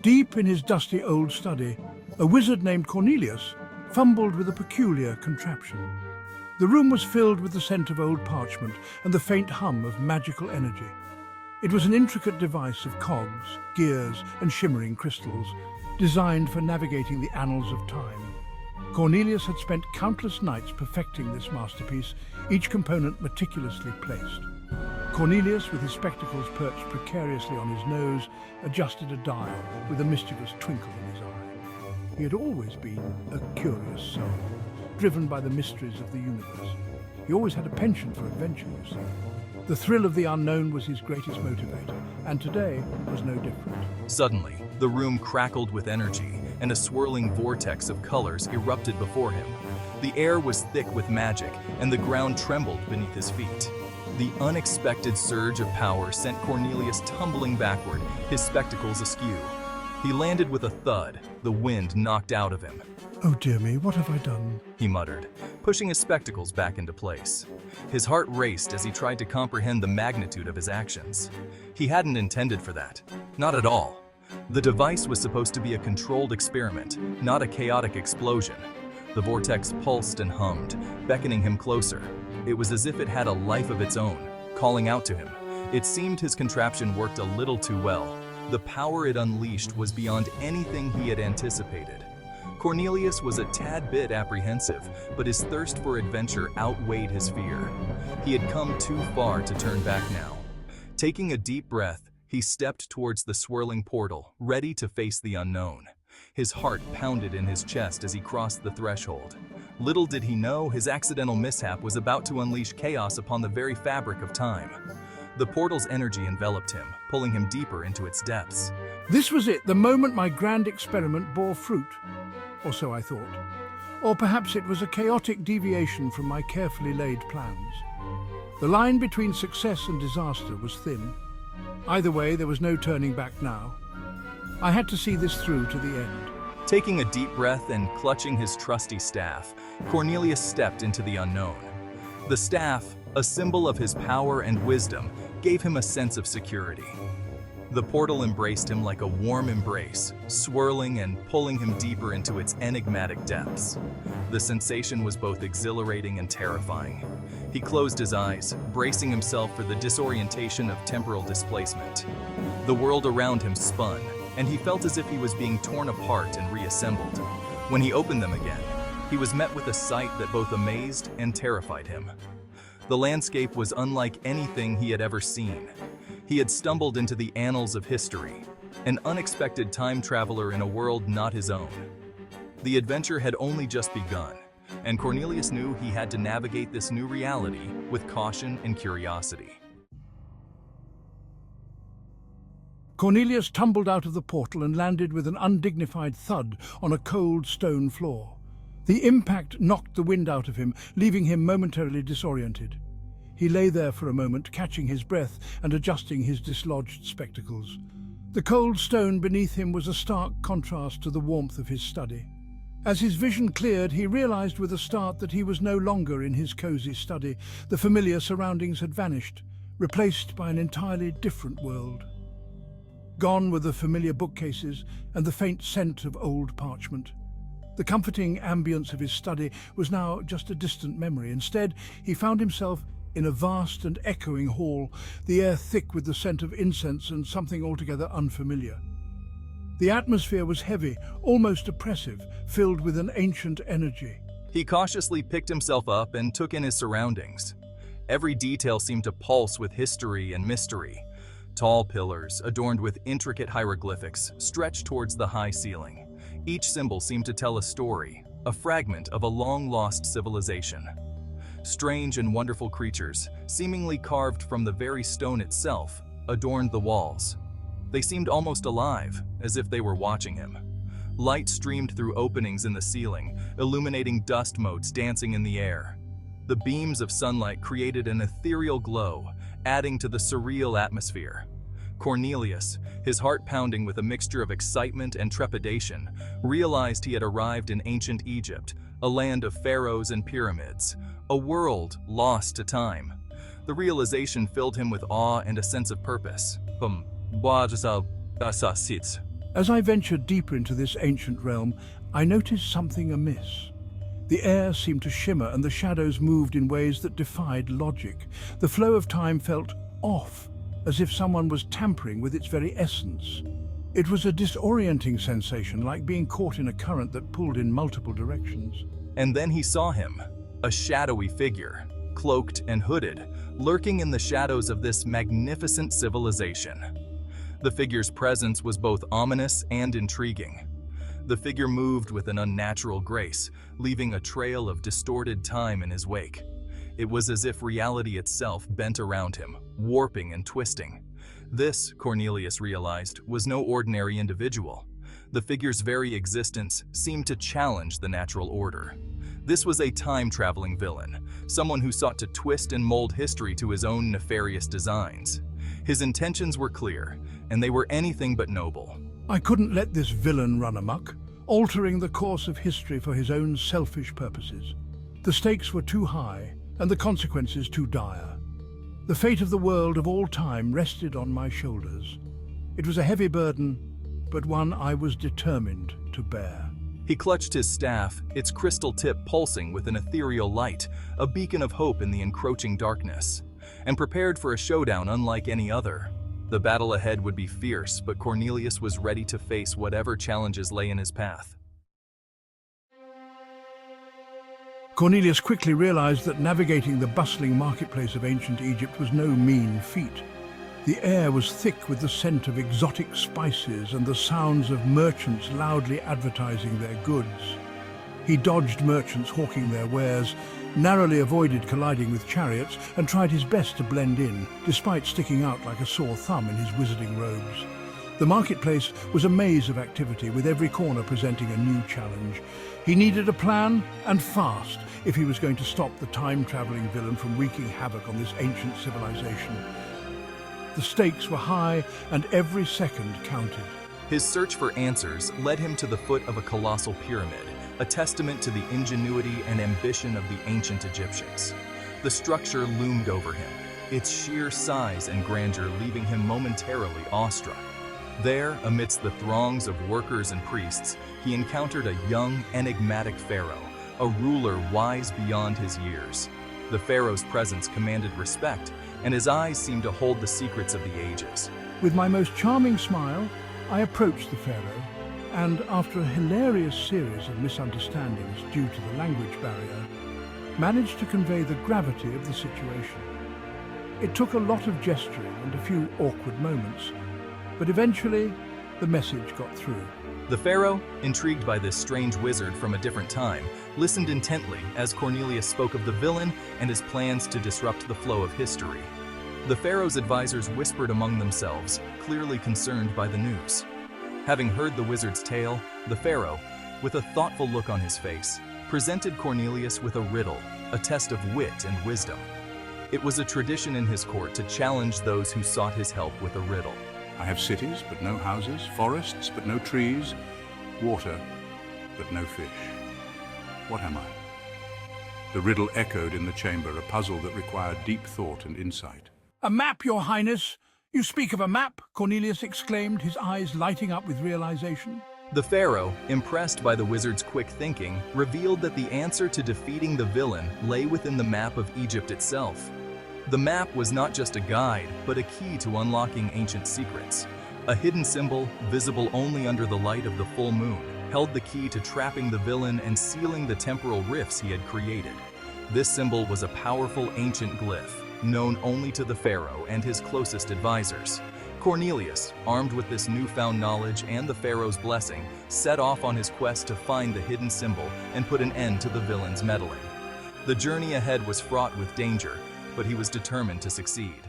Deep in his dusty old study, a wizard named Cornelius fumbled with a peculiar contraption. The room was filled with the scent of old parchment and the faint hum of magical energy. It was an intricate device of cogs, gears, and shimmering crystals, designed for navigating the annals of time. Cornelius had spent countless nights perfecting this masterpiece, each component meticulously placed. Cornelius, with his spectacles perched precariously on his nose, adjusted a dial with a mischievous twinkle in his eye. He had always been a curious soul, driven by the mysteries of the universe. He always had a penchant for adventure, you see. The thrill of the unknown was his greatest motivator, and today was no different. Suddenly, the room crackled with energy, and a swirling vortex of colors erupted before him. The air was thick with magic, and the ground trembled beneath his feet. The unexpected surge of power sent Cornelius tumbling backward, his spectacles askew. He landed with a thud, the wind knocked out of him. "Oh dear me, what have I done?" he muttered, pushing his spectacles back into place. His heart raced as he tried to comprehend the magnitude of his actions. He hadn't intended for that. Not at all. The device was supposed to be a controlled experiment, not a chaotic explosion. The vortex pulsed and hummed, beckoning him closer. It was as if it had a life of its own, calling out to him. It seemed his contraption worked a little too well. The power it unleashed was beyond anything he had anticipated. Cornelius was a tad bit apprehensive, but his thirst for adventure outweighed his fear. He had come too far to turn back now. Taking a deep breath, he stepped towards the swirling portal, ready to face the unknown. His heart pounded in his chest as he crossed the threshold. Little did he know his accidental mishap was about to unleash chaos upon the very fabric of time. The portal's energy enveloped him, pulling him deeper into its depths. This was it, the moment my grand experiment bore fruit. Or so I thought. Or perhaps it was a chaotic deviation from my carefully laid plans. The line between success and disaster was thin. Either way, there was no turning back now. I had to see this through to the end. Taking a deep breath and clutching his trusty staff, Cornelius stepped into the unknown. The staff, a symbol of his power and wisdom, gave him a sense of security. The portal embraced him like a warm embrace, swirling and pulling him deeper into its enigmatic depths. The sensation was both exhilarating and terrifying. He closed his eyes, bracing himself for the disorientation of temporal displacement. The world around him spun, and he felt as if he was being torn apart and reassembled. When he opened them again, he was met with a sight that both amazed and terrified him. The landscape was unlike anything he had ever seen. He had stumbled into the annals of history, an unexpected time traveler in a world not his own. The adventure had only just begun, and Cornelius knew he had to navigate this new reality with caution and curiosity. Cornelius tumbled out of the portal and landed with an undignified thud on a cold stone floor. The impact knocked the wind out of him, leaving him momentarily disoriented. He lay there for a moment, catching his breath and adjusting his dislodged spectacles. The cold stone beneath him was a stark contrast to the warmth of his study. As his vision cleared, he realized with a start that he was no longer in his cozy study. The familiar surroundings had vanished, replaced by an entirely different world. Gone were the familiar bookcases and the faint scent of old parchment. The comforting ambience of his study was now just a distant memory. Instead, he found himself in a vast and echoing hall, the air thick with the scent of incense and something altogether unfamiliar. The atmosphere was heavy, almost oppressive, filled with an ancient energy. He cautiously picked himself up and took in his surroundings. Every detail seemed to pulse with history and mystery. Tall pillars, adorned with intricate hieroglyphics, stretched towards the high ceiling. Each symbol seemed to tell a story, a fragment of a long-lost civilization. Strange and wonderful creatures, seemingly carved from the very stone itself, adorned the walls. They seemed almost alive, as if they were watching him. Light streamed through openings in the ceiling, illuminating dust motes dancing in the air. The beams of sunlight created an ethereal glow, adding to the surreal atmosphere. Cornelius, his heart pounding with a mixture of excitement and trepidation, realized he had arrived in ancient Egypt, a land of pharaohs and pyramids, a world lost to time. The realization filled him with awe and a sense of purpose. As I ventured deeper into this ancient realm, I noticed something amiss. The air seemed to shimmer and the shadows moved in ways that defied logic. The flow of time felt off, as if someone was tampering with its very essence. It was a disorienting sensation, like being caught in a current that pulled in multiple directions. And then he saw him, a shadowy figure, cloaked and hooded, lurking in the shadows of this magnificent civilization. The figure's presence was both ominous and intriguing. The figure moved with an unnatural grace, leaving a trail of distorted time in his wake. It was as if reality itself bent around him, warping and twisting. This, Cornelius realized, was no ordinary individual. The figure's very existence seemed to challenge the natural order. This was a time-traveling villain, someone who sought to twist and mold history to his own nefarious designs. His intentions were clear, and they were anything but noble. I couldn't let this villain run amok, altering the course of history for his own selfish purposes. The stakes were too high, and the consequences too dire. The fate of the world of all time rested on my shoulders. It was a heavy burden, but one I was determined to bear. He clutched his staff, its crystal tip pulsing with an ethereal light, a beacon of hope in the encroaching darkness, and prepared for a showdown unlike any other. The battle ahead would be fierce, but Cornelius was ready to face whatever challenges lay in his path. Cornelius quickly realized that navigating the bustling marketplace of ancient Egypt was no mean feat. The air was thick with the scent of exotic spices and the sounds of merchants loudly advertising their goods. He dodged merchants hawking their wares, narrowly avoided colliding with chariots, and tried his best to blend in, despite sticking out like a sore thumb in his wizarding robes. The marketplace was a maze of activity, with every corner presenting a new challenge. He needed a plan, and fast, if he was going to stop the time-traveling villain from wreaking havoc on this ancient civilization. The stakes were high, and every second counted. His search for answers led him to the foot of a colossal pyramid, a testament to the ingenuity and ambition of the ancient Egyptians. The structure loomed over him, its sheer size and grandeur leaving him momentarily awestruck. There, amidst the throngs of workers and priests, he encountered a young, enigmatic pharaoh, a ruler wise beyond his years. The pharaoh's presence commanded respect, and his eyes seemed to hold the secrets of the ages. With my most charming smile, I approached the pharaoh, and after a hilarious series of misunderstandings due to the language barrier, managed to convey the gravity of the situation. It took a lot of gesturing and a few awkward moments, but eventually the message got through. The pharaoh, intrigued by this strange wizard from a different time, listened intently as Cornelius spoke of the villain and his plans to disrupt the flow of history. The pharaoh's advisors whispered among themselves, clearly concerned by the news. Having heard the wizard's tale, the pharaoh, with a thoughtful look on his face, presented Cornelius with a riddle, a test of wit and wisdom. It was a tradition in his court to challenge those who sought his help with a riddle. I have cities, but no houses, forests, but no trees, water, but no fish. What am I? The riddle echoed in the chamber, a puzzle that required deep thought and insight. "A map, Your Highness! You speak of a map!" Cornelius exclaimed, his eyes lighting up with realization. The pharaoh, impressed by the wizard's quick thinking, revealed that the answer to defeating the villain lay within the map of Egypt itself. The map was not just a guide, but a key to unlocking ancient secrets. A hidden symbol, visible only under the light of the full moon, held the key to trapping the villain and sealing the temporal rifts he had created. This symbol was a powerful ancient glyph, known only to the pharaoh and his closest advisors. Cornelius, armed with this newfound knowledge and the pharaoh's blessing, set off on his quest to find the hidden symbol and put an end to the villain's meddling. The journey ahead was fraught with danger, but he was determined to succeed.